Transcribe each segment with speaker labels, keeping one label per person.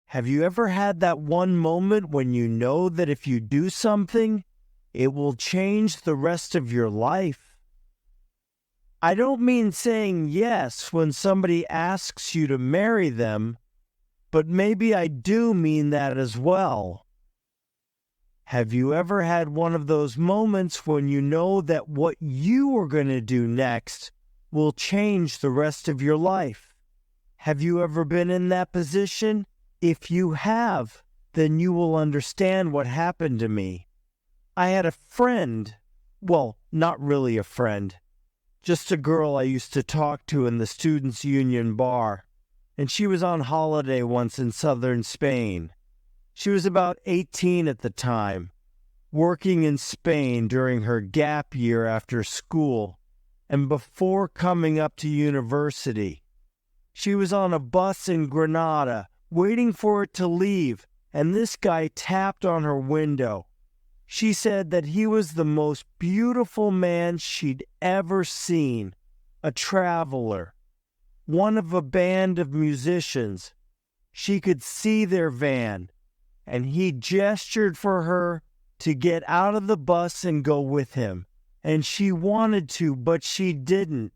Speaker 1: Have you ever had that one moment when you know that if you do something, it will change the rest of your life? I don't mean saying yes when somebody asks you to marry them, but maybe I do mean that as well. Have you ever had one of those moments when you know that what you are going to do next will change the rest of your life? Have you ever been in that position? If you have, then you will understand what happened to me. I had a friend, well, not really a friend, just a girl I used to talk to in the Students' Union bar, and she was on holiday once in southern Spain. She was about 18 at the time, working in Spain during her gap year after school, and before coming up to university. She was on a bus in Granada, waiting for it to leave, and this guy tapped on her window. She said that he was the most beautiful man she'd ever seen, a traveler, one of a band of musicians. She could see their van, and he gestured for her to get out of the bus and go with him. And she wanted to, but she didn't.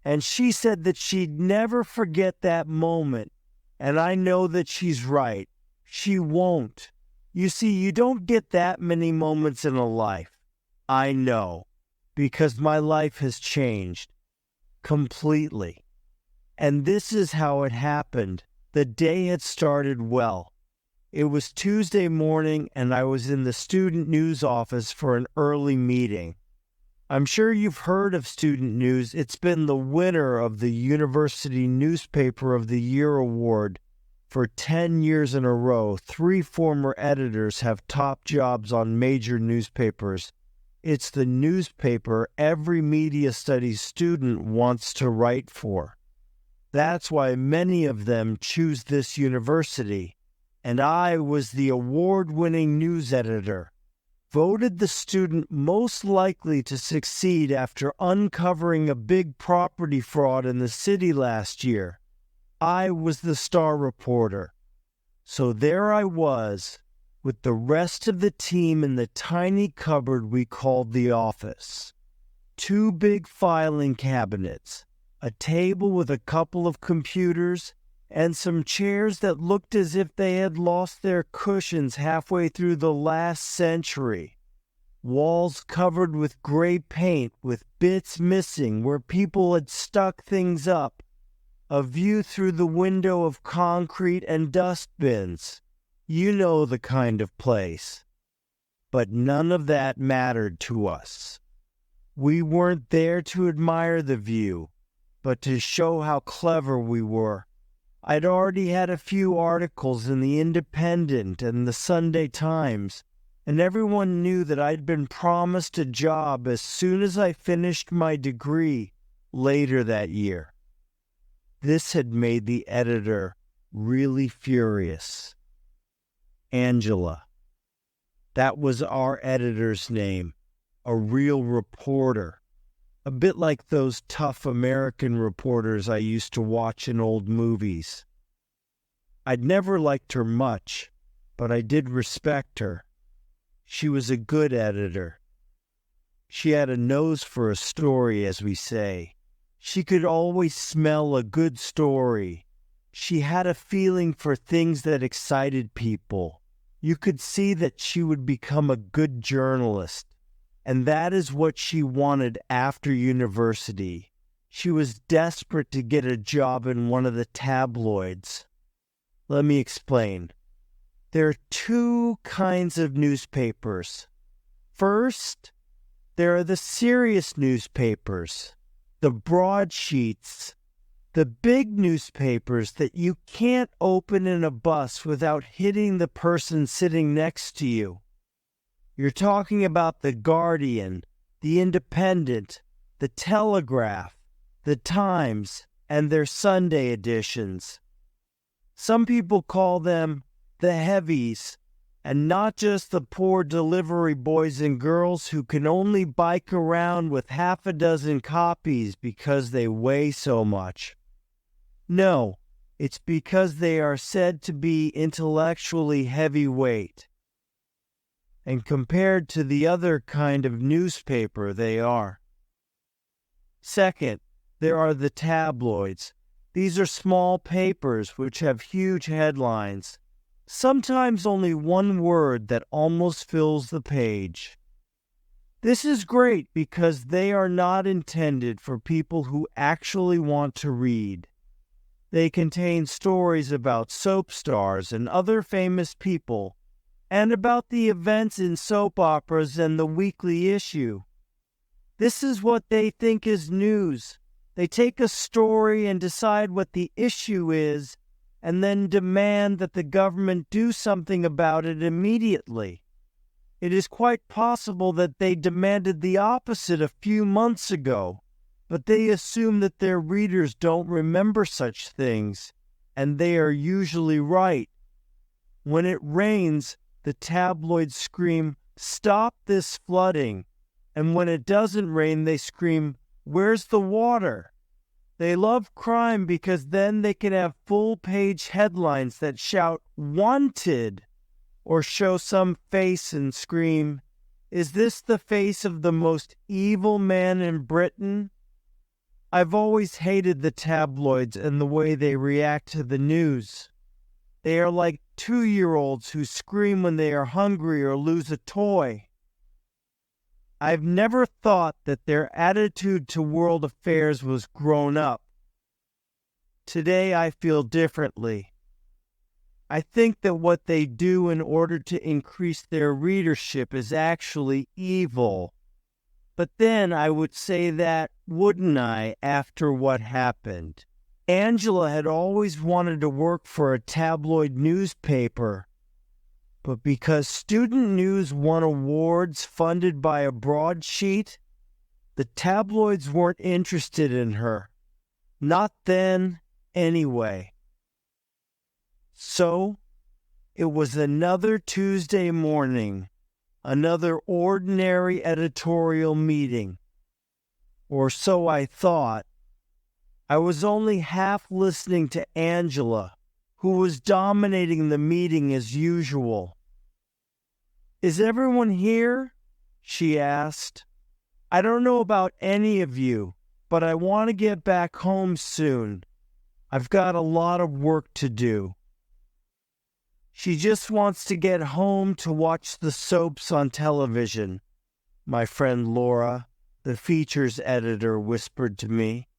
Speaker 1: And she said that she'd never forget that moment. And I know that she's right. She won't. You see, you don't get that many moments in a life. I know, because my life has changed completely. And this is how it happened. The day had started well. It was Tuesday morning, and I was in the student news office for an early meeting. I'm sure you've heard of student news. It's been the winner of the University Newspaper of the Year award for 10 years in a row. 3 former editors have top jobs on major newspapers. It's the newspaper every media studies student wants to write for. That's why many of them choose this university. And I was the award-winning news editor, voted the student most likely to succeed after uncovering a big property fraud in the city last year. I was the star reporter. So there I was, with the rest of the team in the tiny cupboard we called the office. 2 big filing cabinets, a table with a couple of computers, and some chairs that looked as if they had lost their cushions halfway through the last century. Walls covered with gray paint with bits missing where people had stuck things up. A view through the window of concrete and dust bins. You know the kind of place. But none of that mattered to us. We weren't there to admire the view, but to show how clever we were. I'd already had a few articles in the Independent and the Sunday Times, and everyone knew that I'd been promised a job as soon as I finished my degree later that year. This had made the editor really furious. Angela. That was our editor's name, a real reporter. A bit like those tough American reporters I used to watch in old movies. I'd never liked her much, but I did respect her. She was a good editor. She had a nose for a story, as we say. She could always smell a good story. She had a feeling for things that excited people. You could see that she would become a good journalist. And that is what she wanted after university. She was desperate to get a job in one of the tabloids. Let me explain. There are 2 kinds of newspapers. First, there are the serious newspapers, the broadsheets, the big newspapers that you can't open in a bus without hitting the person sitting next to you. You're talking about the Guardian, the Independent, the Telegraph, the Times, and their Sunday editions. Some people call them the heavies, and not just the poor delivery boys and girls who can only bike around with half a dozen copies because they weigh so much. No, It's because they are said to be intellectually heavyweight, and compared to the other kind of newspaper they are. Second, there are the tabloids. These are small papers which have huge headlines, sometimes only one word that almost fills the page. This is great because they are not intended for people who actually want to read. They contain stories about soap stars and other famous people, and about the events in soap operas and the weekly issue. This is what they think is news. They take a story and decide what the issue is, and then demand that the government do something about it immediately. It is quite possible that they demanded the opposite a few months ago, but they assume that their readers don't remember such things, and they are usually right. When it rains, the tabloids scream, "Stop this flooding," and when it doesn't rain, they scream, "Where's the water?" They love crime because then they can have full-page headlines that shout, "Wanted," or show some face and scream, "Is this the face of the most evil man in Britain?" I've always hated the tabloids and the way they react to the news. They are like 2-year-olds who scream when they are hungry or lose a toy. I've never thought that their attitude to world affairs was grown up. Today I feel differently. I think that what they do in order to increase their readership is actually evil. But then I would say that, wouldn't I, after what happened? Angela had always wanted to work for a tabloid newspaper, but because Student News won awards funded by a broadsheet, the tabloids weren't interested in her. Not then, anyway. So, it was another Tuesday morning, another ordinary editorial meeting. Or so I thought. I was only half listening to Angela, who was dominating the meeting as usual. "Is everyone here?" she asked. "I don't know about any of you, but I want to get back home soon. I've got a lot of work to do." "She just wants to get home to watch the soaps on television," my friend Laura, the features editor, whispered to me.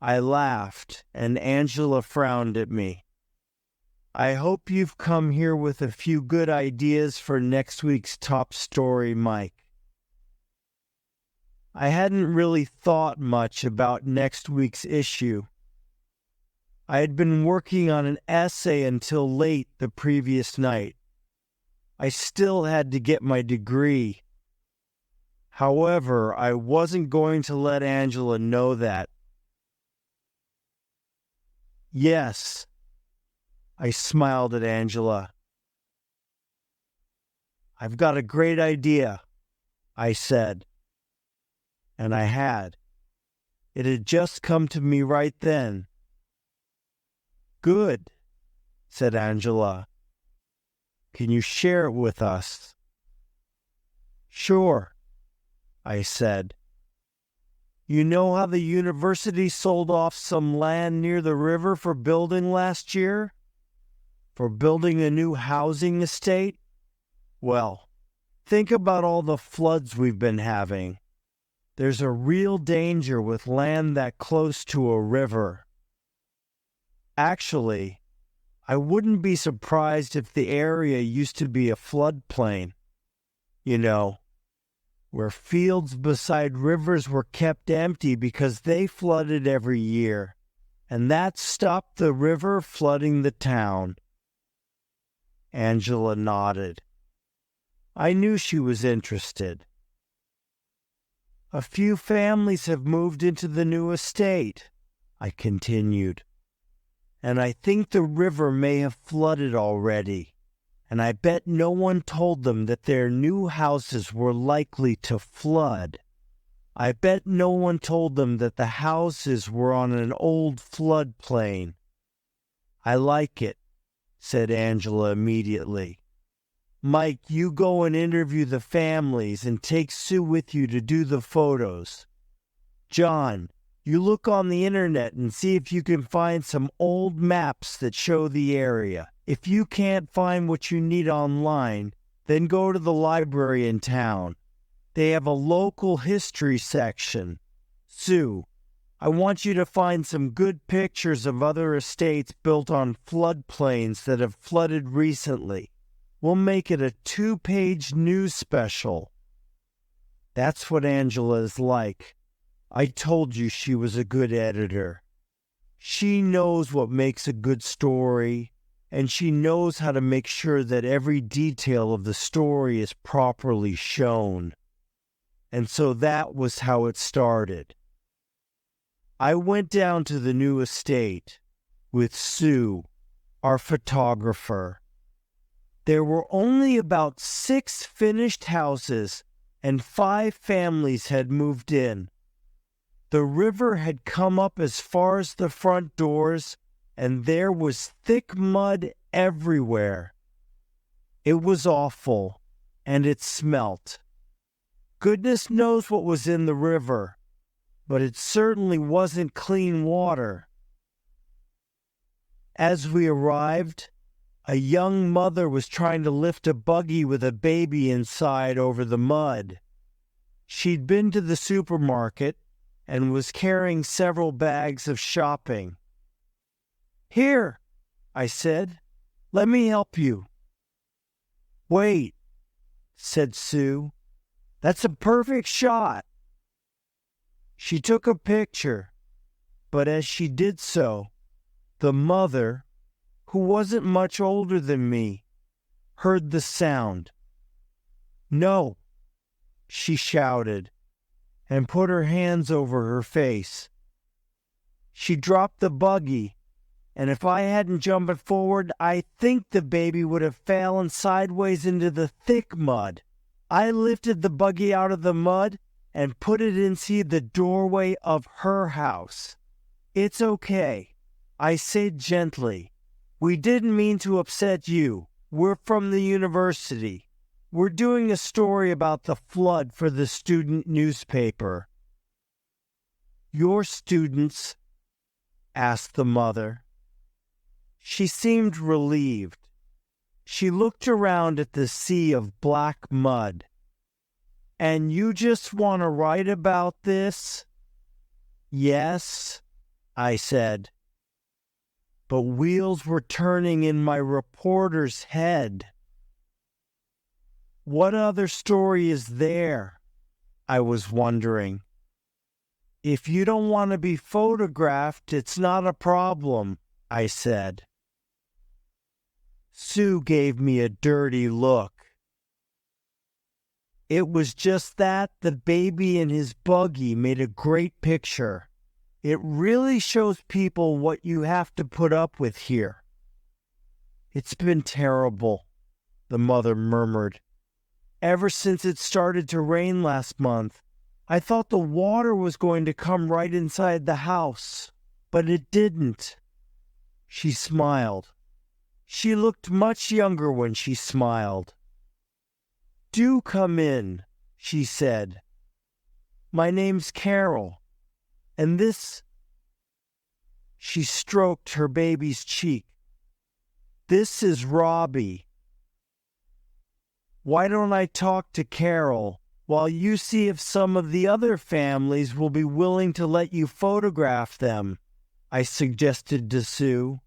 Speaker 1: I laughed, and Angela frowned at me. "I hope you've come here with a few good ideas for next week's top story, Mike." I hadn't really thought much about next week's issue. I had been working on an essay until late the previous night. I still had to get my degree. However, I wasn't going to let Angela know that. "Yes," I smiled at Angela. "I've got a great idea," I said. And I had. It had just come to me right then. "Good," said Angela. "Can you share it with us?" "Sure," I said. "You know how the university sold off some land near the river for building last year? For building a new housing estate? Well, think about all the floods we've been having. There's a real danger with land that close to a river. Actually, I wouldn't be surprised if the area used to be a floodplain. You know, where fields beside rivers were kept empty because they flooded every year, and that stopped the river flooding the town." Angela nodded. I knew she was interested. "A few families have moved into the new estate," I continued, "and I think the river may have flooded already. And I bet no one told them that their new houses were likely to flood. I bet no one told them that the houses were on an old floodplain. I like it, said Angela immediately. Mike, you go and interview the families and take Sue with you to do the photos. John, you look on the internet and see if you can find some old maps that show the area. If you can't find what you need online, then go to the library in town. They have a local history section. Sue, I want you to find some good pictures of other estates built on floodplains that have flooded recently. We'll make it a 2-page news special. That's what Angela is like. I told you she was a good editor. She knows what makes a good story, and she knows how to make sure that every detail of the story is properly shown. And so that was how it started. I went down to the new estate with Sue, our photographer. There were only about 6 finished houses, and 5 families had moved in. The river had come up as far as the front doors, and there was thick mud everywhere. It was awful, and it smelt. Goodness knows what was in the river, but it certainly wasn't clean water. As we arrived, a young mother was trying to lift a buggy with a baby inside over the mud. She'd been to the supermarket and was carrying several bags of shopping. "Here," I said, "let me help you." "Wait," said Sue, "that's a perfect shot." She took a picture, but as she did so, the mother, who wasn't much older than me, heard the sound. "No," she shouted, and put her hands over her face. She dropped the buggy, and if I hadn't jumped forward, I think the baby would have fallen sideways into the thick mud. I lifted the buggy out of the mud and put it inside the doorway of her house. "It's okay," I said gently. "We didn't mean to upset you. We're from the university. We're doing a story about the flood for the student newspaper." "Your students?" asked the mother. She seemed relieved. She looked around at the sea of black mud. "And you just want to write about this?" "Yes," I said. But wheels were turning in my reporter's head. What other story is there? I was wondering. "If you don't want to be photographed, it's not a problem," I said. Sue gave me a dirty look. It was just that the baby in his buggy made a great picture. It really shows people what you have to put up with here. "It's been terrible," the mother murmured. "Ever since it started to rain last month, I thought the water was going to come right inside the house, but it didn't." She smiled. She looked much younger when she smiled. "Do come in," she said. "My name's Carol, and this—" She stroked her baby's cheek. "This is Robbie. Why don't I talk to Carol while you see if some of the other families will be willing to let you photograph them?" I suggested to Sue.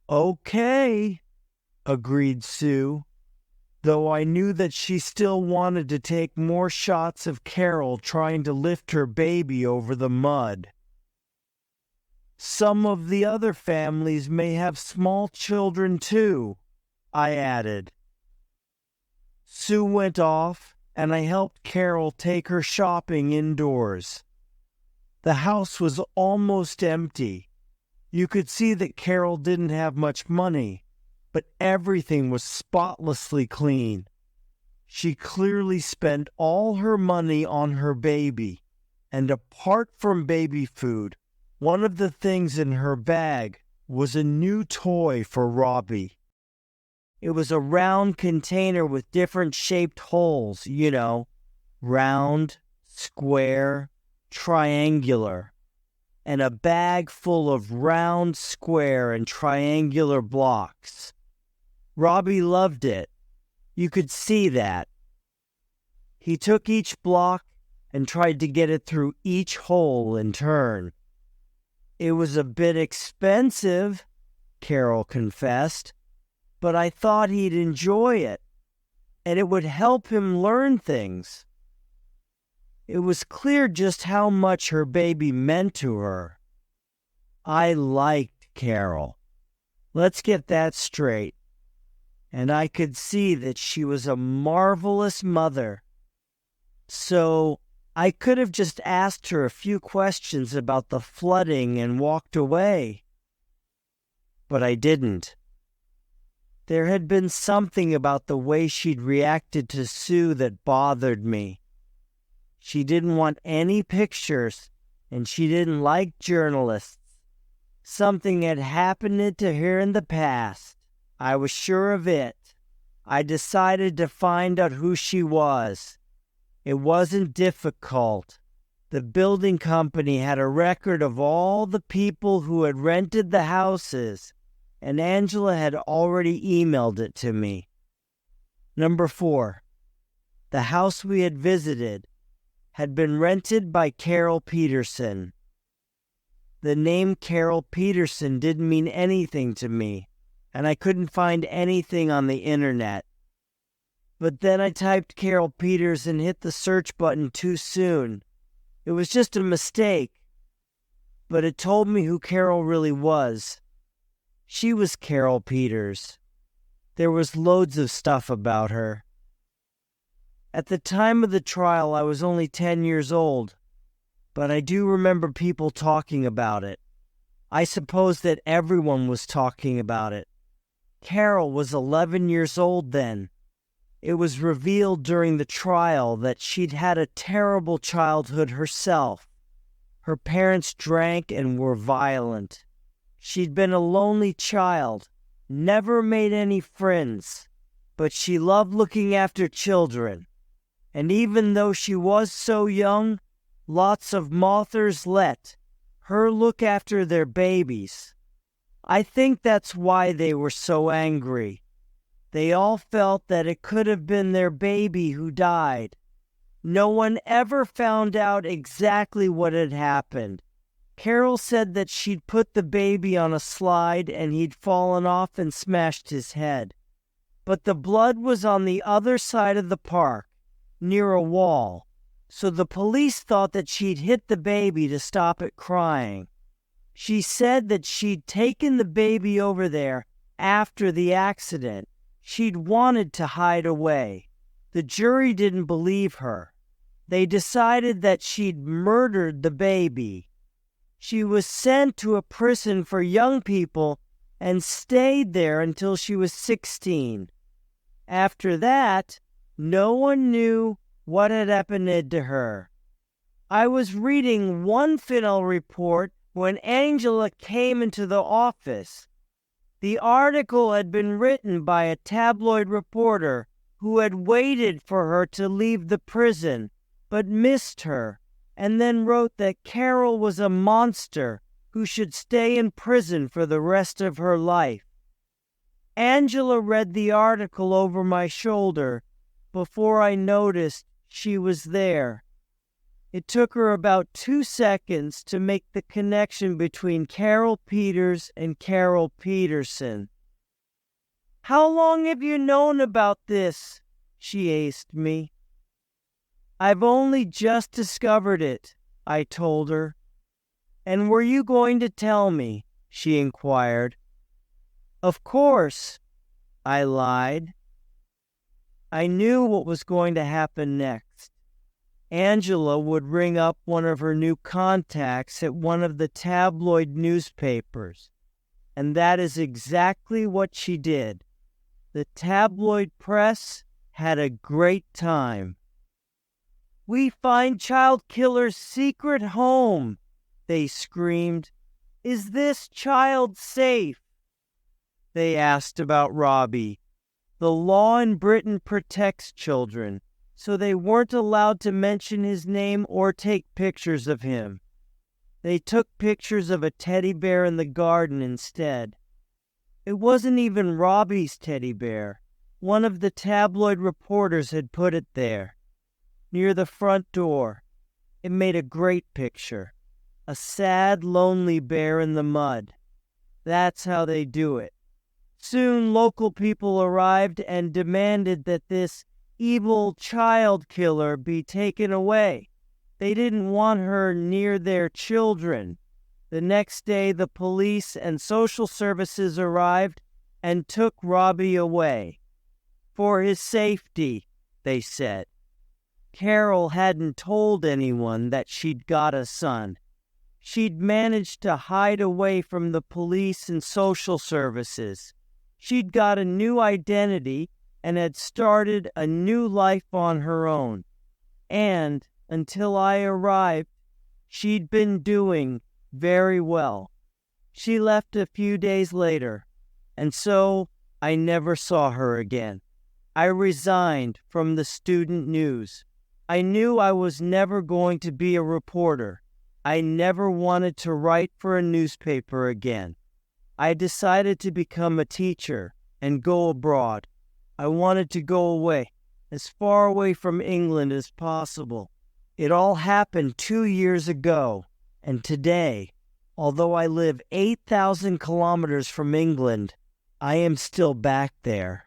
Speaker 1: "Okay," agreed Sue, though I knew that she still wanted to take more shots of Carol trying to lift her baby over the mud. "Some of the other families may have small children too," I added. Sue went off, and I helped Carol take her shopping indoors. The house was almost empty. You could see that Carol didn't have much money, but everything was spotlessly clean. She clearly spent all her money on her baby, and apart from baby food, one of the things in her bag was a new toy for Robbie. It was a round container with different shaped holes, round, square, triangular, and a bag full of round, square, and triangular blocks. Robbie loved it. You could see that. He took each block and tried to get it through each hole in turn. It was a bit expensive, Carol confessed, but I thought he'd enjoy it, and it would help him learn things. It was clear just how much her baby meant to her. I liked Carol. Let's get that straight. And I could see that she was a marvelous mother. So I could have just asked her a few questions about the flooding and walked away. But I didn't. There had been something about the way she'd reacted to Sue that bothered me. She didn't want any pictures, and she didn't like journalists. Something had happened to her in the past. I was sure of it. I decided to find out who she was. It wasn't difficult. The building company had a record of all the people who had rented the houses, and Angela had already emailed it to me. Number 4. The house we had visited had been rented by Carol Peterson. The name Carol Peterson didn't mean anything to me, and I couldn't find anything on the internet. But then I typed Carol Peters and hit the search button too soon. It was just a mistake, but it told me who Carol really was. She was Carol Peters. There was loads of stuff about her. At the time of the trial, I was only 10 years old, but I do remember people talking about it. I suppose that everyone was talking about it. Carol was 11 years old then. It was revealed during the trial that she'd had a terrible childhood herself. Her parents drank and were violent. She'd been a lonely child, never made any friends, but she loved looking after children. And even though she was so young, lots of mothers let her look after their babies. I think that's why they were so angry. They all felt that it could have been their baby who died. No one ever found out exactly what had happened. Carol said that she'd put the baby on a slide and he'd fallen off and smashed his head. But the blood was on the other side of the park, near a wall, so the police thought that she'd hit the baby to stop it crying. She said that she'd taken the baby over there after the accident. She'd wanted to hide away. The jury didn't believe her. They decided that she'd murdered the baby. She was sent to a prison for young people and stayed there until she was 16. After that, no one knew what had happened to her. I was reading one final report when Angela came into the office. The article had been written by a tabloid reporter who had waited for her to leave the prison, but missed her, and then wrote that Carol was a monster who should stay in prison for the rest of her life. Angela read the article over my shoulder before I noticed she was there. It took her about 2 seconds to make the connection between Carol Peters and Carol Peterson. "How long have you known about this?" she asked me. "I've only just discovered it," I told her. "And were you going to tell me?" she inquired. "Of course," I lied. I knew what was going to happen next. Angela would ring up one of her new contacts at one of the tabloid newspapers, and that is exactly what she did. The tabloid press had a great time. "We find child killer's secret home," they screamed. Is this child safe? They asked about Robbie. The law in Britain protects children, so they weren't allowed to mention his name or take pictures of him. They took pictures of a teddy bear in the garden instead. It wasn't even Robbie's teddy bear. One of the tabloid reporters had put it there, near the front door. It made a great picture. A sad, lonely bear in the mud. That's how they do it. Soon local people arrived and demanded that this evil child killer be taken away. They didn't want her near their children. The next day, the police and social services arrived and took Robbie away. For his safety, they said. Carol hadn't told anyone that she'd got a son. She'd managed to hide away from the police and social services. She'd got a new identity and had started a new life on her own. And, until I arrived, she'd been doing very well. She left a few days later, and so I never saw her again. I resigned from the student news. I knew I was never going to be a reporter. I never wanted to write for a newspaper again. I decided to become a teacher and go abroad. I wanted to go away, as far away from England as possible. It all happened 2 years ago, and today, although I live 8,000 kilometers from England, I am still back there.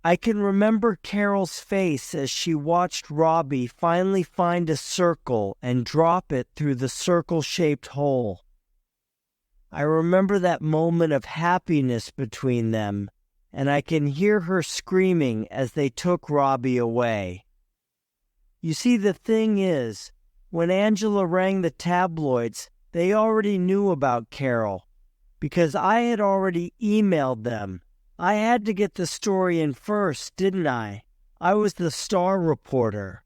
Speaker 1: I can remember Carol's face as she watched Robbie finally find a circle and drop it through the circle-shaped hole. I remember that moment of happiness between them, and I can hear her screaming as they took Robbie away. You see, the thing is, when Angela rang the tabloids, they already knew about Carol, because I had already emailed them. I had to get the story in first, didn't I? I was the star reporter.